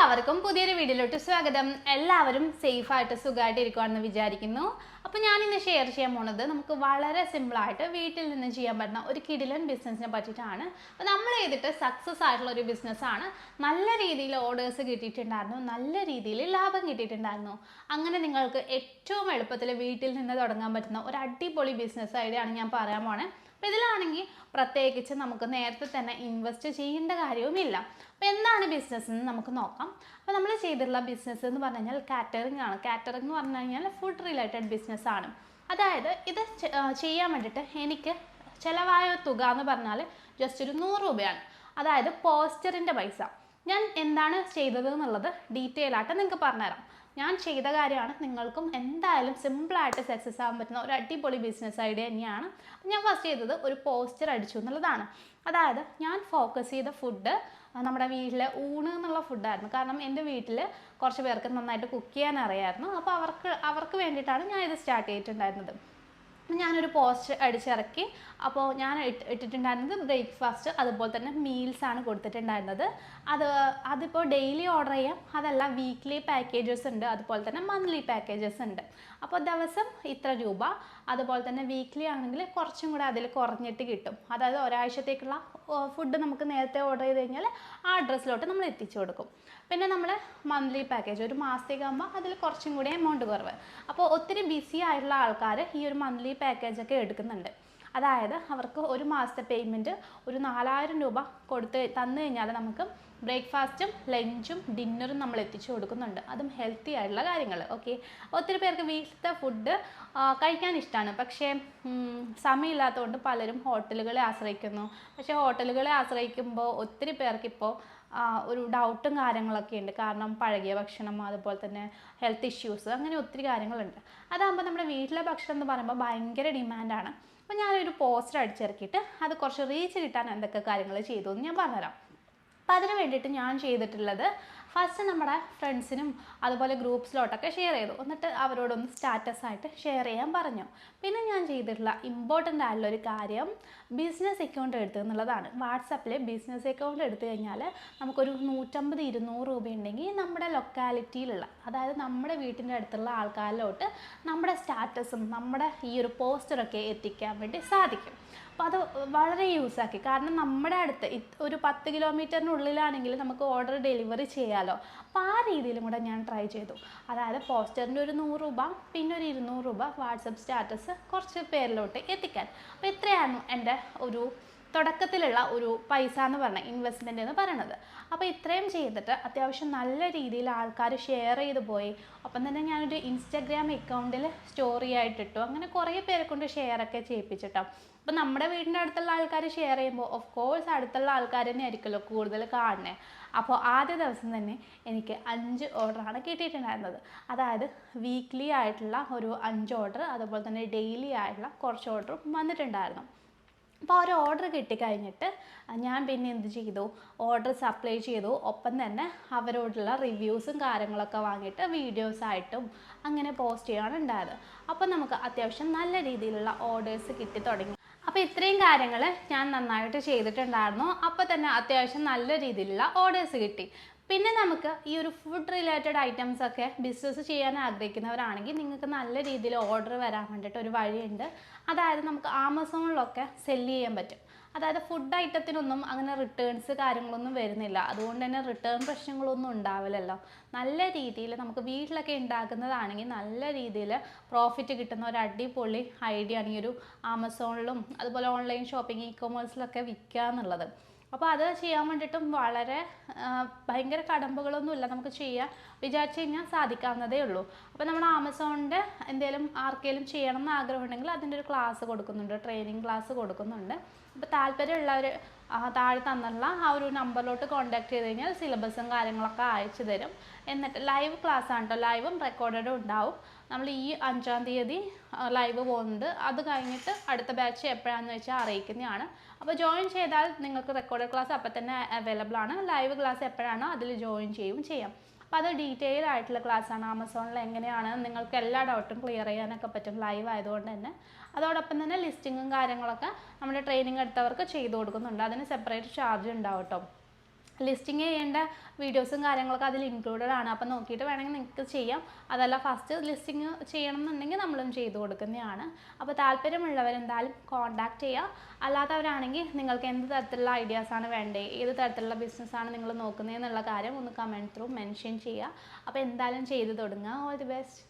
എല്ലാവർക്കും പുതിയൊരു വീഡിയോയിലോട്ട് സ്വാഗതം. എല്ലാവരും സേഫ് ആയിട്ട് സുഖമായിട്ട് ഇരിക്കുവാണെന്ന് വിചാരിക്കുന്നു. അപ്പോൾ ഞാൻ ഇന്ന് ഷെയർ ചെയ്യാൻ പോകുന്നത് നമുക്ക് വളരെ സിമ്പിളായിട്ട് വീട്ടിൽ നിന്ന് ചെയ്യാൻ പറ്റുന്ന ഒരു കിടിലൻ ബിസിനസ്സിനെ പറ്റിയിട്ടാണ്. അപ്പോൾ നമ്മൾ ചെയ്തിട്ട് സക്സസ് ആയിട്ടുള്ള ഒരു ബിസിനസ്സാണ്. നല്ല രീതിയിൽ ഓർഡേഴ്സ് കിട്ടിയിട്ടുണ്ടായിരുന്നു, നല്ല രീതിയിൽ ലാഭം കിട്ടിയിട്ടുണ്ടായിരുന്നു. അങ്ങനെ നിങ്ങൾക്ക് ഏറ്റവും എളുപ്പത്തിൽ വീട്ടിൽ നിന്ന് തുടങ്ങാൻ പറ്റുന്ന ഒരു അടിപൊളി ബിസിനസ് ഐഡിയ ആണ് ഞാൻ പറയാൻ പോണേ. അപ്പോൾ ഇതിലാണെങ്കിൽ പ്രത്യേകിച്ച് നമുക്ക് നേരത്തെ തന്നെ ഇൻവെസ്റ്റ് ചെയ്യേണ്ട കാര്യവുമില്ല. അപ്പോൾ എന്താണ് ബിസിനസ് എന്ന് നമുക്ക് നോക്കാം. അപ്പോൾ നമ്മൾ ചെയ്തിട്ടുള്ള ബിസിനസ് എന്ന് പറഞ്ഞു കഴിഞ്ഞാൽ കാറ്ററിംഗ് ആണ്. കാറ്ററിംഗ് എന്ന് പറഞ്ഞു കഴിഞ്ഞാൽ ഫുഡ് റിലേറ്റഡ് ബിസിനസ്സാണ്. അതായത് ഇത് ചെയ്യാൻ വേണ്ടിയിട്ട് എനിക്ക് ചിലവായ തുക എന്ന് പറഞ്ഞാൽ ജസ്റ്റ് ഒരു 100 രൂപയാണ്. അതായത് പോസ്റ്ററിൻ്റെ പൈസ. ഞാൻ എന്താണ് ചെയ്തത് എന്നുള്ളത് ഡീറ്റെയിൽ ആയിട്ട് നിങ്ങൾക്ക് പറഞ്ഞുതരാം. ഞാൻ ചെയ്ത കാര്യമാണ്, നിങ്ങൾക്കും എന്തായാലും സിമ്പിളായിട്ട് സക്സസ് ആകാൻ പറ്റുന്ന ഒരു അടിപൊളി ബിസിനസ് ഐഡിയ തന്നെയാണ്. ഞാൻ ഫസ്റ്റ് ചെയ്തത് ഒരു പോസ്റ്റർ അടിച്ചു എന്നുള്ളതാണ്. അതായത് ഞാൻ ഫോക്കസ് ചെയ്ത ഫുഡ് നമ്മുടെ വീട്ടിലെ ഊണ് എന്നുള്ള ഫുഡായിരുന്നു. കാരണം എൻ്റെ വീട്ടിൽ കുറച്ച് പേർക്ക് നന്നായിട്ട് കുക്ക് ചെയ്യാൻ അറിയാമായിരുന്നു. അപ്പോൾ അവർക്ക് വേണ്ടിയിട്ടാണ് ഞാൻ ഇത് സ്റ്റാർട്ട് ചെയ്തിട്ടുണ്ടായിരുന്നത്. ഞാനൊരു പോസ്റ്റ് അടിച്ചിറക്കി. അപ്പോൾ ഞാൻ ഇട്ടിട്ടുണ്ടായിരുന്നത് ബ്രേക്ക്ഫാസ്റ്റ് അതുപോലെ തന്നെ മീൽസാണ് കൊടുത്തിട്ടുണ്ടായിരുന്നത്. അതിപ്പോൾ ഡെയിലി ഓർഡർ ചെയ്യാം, അതല്ല വീക്ക്ലി പാക്കേജസ് ഉണ്ട്, അതുപോലെ തന്നെ മന്ത്ലി പാക്കേജസ് ഉണ്ട്. അപ്പോൾ ദിവസം ഇത്ര രൂപ, അതുപോലെ തന്നെ വീക്ക്ലി ആണെങ്കിൽ കുറച്ചും കൂടെ അതിൽ കുറഞ്ഞിട്ട് കിട്ടും. അതായത് ഒരാഴ്ചത്തേക്കുള്ള ഫുഡ് നമുക്ക് നേരത്തെ ഓർഡർ ചെയ്ത് കഴിഞ്ഞാൽ ആ അഡ്രസ്സിലോട്ട് നമ്മൾ എത്തിച്ചു കൊടുക്കും. പിന്നെ നമ്മൾ മന്ത്ലി പാക്കേജ് ഒരു മാസത്തേക്കാകുമ്പോൾ അതിൽ കുറച്ചും കൂടി എമൗണ്ട് കുറവ്. അപ്പോൾ ഒത്തിരി ബിസി ആയിട്ടുള്ള ആൾക്കാർ ഈ ഒരു മന്ത്ലി പാക്കേജൊക്കെ എടുക്കുന്നുണ്ട്. അതായത് അവർക്ക് ഒരു മാസത്തെ പേയ്മെൻറ്റ് ഒരു 4000 രൂപ തന്നു കഴിഞ്ഞാൽ നമുക്ക് ബ്രേക്ക്ഫാസ്റ്റും ലഞ്ചും ഡിന്നറും നമ്മൾ എത്തിച്ചു കൊടുക്കുന്നുണ്ട്. അതും ഹെൽത്തി ആയിട്ടുള്ള കാര്യങ്ങൾ. ഓക്കെ, ഒത്തിരി പേർക്ക് വീട്ടിലത്തെ ഫുഡ് കഴിക്കാൻ ഇഷ്ടമാണ്, പക്ഷേ സമയമില്ലാത്തതുകൊണ്ട് പലരും ഹോട്ടലുകളെ ആശ്രയിക്കുന്നു. പക്ഷേ ഹോട്ടലുകളെ ആശ്രയിക്കുമ്പോൾ ഒത്തിരി പേർക്കിപ്പോൾ ഒരു ഡൗട്ടും കാര്യങ്ങളൊക്കെ ഉണ്ട്. കാരണം പഴകിയ ഭക്ഷണം, അതുപോലെ തന്നെ ഹെൽത്ത് ഇഷ്യൂസ്, അങ്ങനെ ഒത്തിരി കാര്യങ്ങളുണ്ട്. അതാകുമ്പോൾ നമ്മുടെ വീട്ടിലെ ഭക്ഷണം എന്ന് പറയുമ്പോൾ ഭയങ്കര ഡിമാൻഡാണ്. അപ്പോൾ ഞാനൊരു പോസ്റ്റർ അടിച്ചിറക്കിയിട്ട് അത് കുറച്ച് റീച്ച് കിട്ടാൻ എന്തൊക്കെ കാര്യങ്ങൾ ചെയ്തു എന്ന് ഞാൻ പറഞ്ഞുതരാം. അപ്പോൾ അതിന് വേണ്ടിയിട്ട് ഞാൻ ചെയ്തിട്ടുള്ളത്, ഫസ്റ്റ് നമ്മുടെ ഫ്രണ്ട്സിനും അതുപോലെ ഗ്രൂപ്പ്സിലോട്ടൊക്കെ ഷെയർ ചെയ്തു. എന്നിട്ട് അവരോടൊന്ന് സ്റ്റാറ്റസ് ആയിട്ട് ഷെയർ ചെയ്യാൻ പറഞ്ഞു. പിന്നെ ഞാൻ ചെയ്തിട്ടുള്ള ഇമ്പോർട്ടൻ്റ് ആയിട്ടുള്ള ഒരു കാര്യം ബിസിനസ് അക്കൗണ്ട് എടുത്തു എന്നുള്ളതാണ്. വാട്സാപ്പിൽ ബിസിനസ് അക്കൗണ്ട് എടുത്തു കഴിഞ്ഞാൽ നമുക്കൊരു 150-200 രൂപ ഉണ്ടെങ്കിൽ നമ്മുടെ ലൊക്കാലിറ്റിയിലുള്ള, അതായത് നമ്മുടെ വീട്ടിൻ്റെ അടുത്തുള്ള ആൾക്കാരിലോട്ട് നമ്മുടെ സ്റ്റാറ്റസും നമ്മുടെ ഈ ഒരു പോസ്റ്ററൊക്കെ എത്തിക്കാൻ വേണ്ടി സാധിക്കും. അപ്പോൾ അത് വളരെ യൂസാക്കി. കാരണം നമ്മുടെ അടുത്ത് ഒരു 10 കിലോമീറ്ററിനുള്ളിലാണെങ്കിൽ നമുക്ക് ഓർഡർ ഡെലിവറി ചെയ്യാമല്ലോ. അപ്പോൾ ആ രീതിയിലും കൂടെ ഞാൻ ട്രൈ ചെയ്തു. അതായത് പോസ്റ്ററിൻ്റെ ഒരു 100 രൂപ, പിന്നെ ഒരു 200 രൂപ വാട്സപ്പ് സ്റ്റാറ്റസ് കുറച്ച് പേരിലോട്ട് എത്തിക്കാൻ. അപ്പോൾ ഇത്രയാണ് എൻ്റെ ഒരു തുടക്കത്തിലുള്ള ഒരു പൈസ എന്ന് പറഞ്ഞ ഇൻവെസ്റ്റ്മെൻറ്റ് എന്ന് പറയുന്നത്. അപ്പോൾ ഇത്രയും ചെയ്തിട്ട് അത്യാവശ്യം നല്ല രീതിയിൽ ആൾക്കാർ ഷെയർ ചെയ്ത് പോയി. അപ്പം തന്നെ ഞാനൊരു ഇൻസ്റ്റാഗ്രാം അക്കൗണ്ടിൽ സ്റ്റോറി ആയിട്ടിട്ടു. അങ്ങനെ കുറേ പേരെ കൊണ്ട് ഷെയറൊക്കെ ചെയ്യിപ്പിച്ചിട്ടോ. അപ്പോൾ നമ്മുടെ വീടിൻ്റെ അടുത്തുള്ള ആൾക്കാർ ഷെയർ ചെയ്യുമ്പോൾ ഓഫ് കോഴ്സ് അടുത്തുള്ള ആൾക്കാർ തന്നെ ആയിരിക്കുമല്ലോ കൂടുതൽ കാണണേ. അപ്പോൾ ആദ്യ ദിവസം തന്നെ എനിക്ക് 5 ഓർഡറാണ് കിട്ടിയിട്ടുണ്ടായിരുന്നത്. അതായത് വീക്ക്ലി ആയിട്ടുള്ള ഒരു 5 ഓർഡർ, അതുപോലെ തന്നെ ഡെയിലി ആയിട്ടുള്ള കുറച്ച് ഓർഡറും വന്നിട്ടുണ്ടായിരുന്നു. അപ്പോൾ ഒരു ഓർഡർ കിട്ടിക്കഴിഞ്ഞിട്ട് ഞാൻ പിന്നെ എന്ത് ചെയ്തു, ഓർഡർ സപ്ലൈ ചെയ്തു. ഒപ്പം തന്നെ അവരോടുള്ള റിവ്യൂസും കാര്യങ്ങളൊക്കെ വാങ്ങിയിട്ട് വീഡിയോസായിട്ടും അങ്ങനെ പോസ്റ്റ് ചെയ്യാണ് ഉണ്ടായത്. അപ്പോൾ നമുക്ക് അത്യാവശ്യം നല്ല രീതിയിലുള്ള ഓർഡേഴ്സ് കിട്ടി തുടങ്ങി. അപ്പോൾ ഇത്രയും കാര്യങ്ങൾ ഞാൻ നന്നായിട്ട് ചെയ്തിട്ടുണ്ടായിരുന്നു. അപ്പോൾ തന്നെ അത്യാവശ്യം നല്ല രീതിയിലുള്ള ഓർഡേഴ്സ് കിട്ടി. പിന്നെ നമുക്ക് ഈ ഒരു ഫുഡ് റിലേറ്റഡ് ഐറ്റംസ് ഒക്കെ ബിസിനസ് ചെയ്യാൻ ആഗ്രഹിക്കുന്നവരാണെങ്കിൽ നിങ്ങൾക്ക് നല്ല രീതിയിൽ ഓർഡർ വരാൻ വേണ്ടിയിട്ട് ഒരു വഴിയുണ്ട്. അതായത് നമുക്ക് ആമസോണിലൊക്കെ സെല്ല് ചെയ്യാൻ പറ്റും. അതായത് ഫുഡ് ഐറ്റത്തിനൊന്നും അങ്ങനെ റിട്ടേൺസ് കാര്യങ്ങളൊന്നും വരുന്നില്ല. അതുകൊണ്ട് തന്നെ റിട്ടേൺ പ്രശ്നങ്ങളൊന്നും ഉണ്ടാവില്ലല്ലോ. നല്ല രീതിയിൽ നമുക്ക് വീട്ടിലൊക്കെ ഉണ്ടാക്കുന്നതാണെങ്കിൽ നല്ല രീതിയിൽ പ്രോഫിറ്റ് കിട്ടുന്ന ഒരു അടിപൊളി ഐഡിയ ആണ് ഈ ഒരു ആമസോണിലും അതുപോലെ ഓൺലൈൻ ഷോപ്പിംഗ് ഇ-കൊമേഴ്സിലൊക്കെ വിൽക്കുക എന്നുള്ളത്. അപ്പോൾ അത് ചെയ്യാൻ വേണ്ടിയിട്ടും വളരെ ഭയങ്കര കടമ്പകളൊന്നുമില്ല. നമുക്ക് ചെയ്യാൻ വിചാരിച്ചു കഴിഞ്ഞാൽ സാധിക്കാവുന്നതേ ഉള്ളൂ. അപ്പോൾ നമ്മൾ ആമസോണിൻ്റെ എന്തെങ്കിലും ആർക്കെങ്കിലും ചെയ്യണം എന്ന് ആഗ്രഹമുണ്ടെങ്കിൽ അതിൻ്റെ ഒരു ക്ലാസ് കൊടുക്കുന്നുണ്ട്, ട്രെയിനിങ് ക്ലാസ് കൊടുക്കുന്നുണ്ട്. അപ്പോൾ താല്പര്യമുള്ളവർ താഴെ തന്നുള്ള ആ ഒരു നമ്പറിലോട്ട് കോൺടാക്ട് ചെയ്ത് കഴിഞ്ഞാൽ സിലബസും കാര്യങ്ങളൊക്കെ അയച്ചു തരും. എന്നിട്ട് ലൈവ് ക്ലാസ് ആണ് കേട്ടോ, ലൈവും റെക്കോർഡഡും ഉണ്ടാവും. നമ്മൾ ഈ 5-ാം തീയതി ലൈവ് പോകുന്നുണ്ട്. അത് കഴിഞ്ഞിട്ട് അടുത്ത ബാച്ച് എപ്പോഴാണെന്ന് വെച്ചാൽ അറിയിക്കുന്നതാണ്. അപ്പോൾ ജോയിൻ ചെയ്താൽ നിങ്ങൾക്ക് റെക്കോർഡഡ് ക്ലാസ് അപ്പം തന്നെ അവൈലബിൾ ആണ്. ലൈവ് ക്ലാസ് എപ്പോഴാണോ അതിൽ ജോയിൻ ചെയ്യാം. അപ്പോൾ അത് ഡീറ്റെയിൽ ആയിട്ടുള്ള ക്ലാസ്സാണ്. ആമസോണിൽ എങ്ങനെയാണ് നിങ്ങൾക്ക് എല്ലാ ഡൗട്ടും ക്ലിയർ ചെയ്യാനൊക്കെ പറ്റും ലൈവ് ആയതുകൊണ്ട് തന്നെ. അതോടൊപ്പം തന്നെ ലിസ്റ്റിങ്ങും കാര്യങ്ങളൊക്കെ നമ്മുടെ ട്രെയിനിങ് എടുത്തവർക്ക് ചെയ്തു കൊടുക്കുന്നുണ്ട്. അതിന് സെപ്പറേറ്റ് ചാർജ് ഉണ്ടാവും കേട്ടോ. ലിസ്റ്റിംഗ് ചെയ്യേണ്ട വീഡിയോസും കാര്യങ്ങളൊക്കെ അതിൽ ഇൻക്ലൂഡഡ് ആണ്. അപ്പോൾ നോക്കിയിട്ട് വേണമെങ്കിൽ നിങ്ങൾക്ക് ചെയ്യാം. അതല്ല ഫസ്റ്റ് ലിസ്റ്റിംഗ് ചെയ്യണം എന്നുണ്ടെങ്കിൽ നമ്മളും ചെയ്തു കൊടുക്കുന്നതാണ്. അപ്പോൾ താല്പര്യമുള്ളവരെന്തായാലും കോൺടാക്റ്റ് ചെയ്യുക. അല്ലാത്തവരാണെങ്കിൽ നിങ്ങൾക്ക് എന്ത് തരത്തിലുള്ള ഐഡിയാസാണ് വേണ്ടത്, ഏത് തരത്തിലുള്ള ബിസിനസ്സാണ് നിങ്ങൾ നോക്കുന്നത് എന്നുള്ള കാര്യം ഒന്ന് കമൻറ്റ് ത്രൂ മെൻഷൻ ചെയ്യുക. അപ്പോൾ എന്തായാലും ചെയ്തു തുടങ്ങുക. All the best.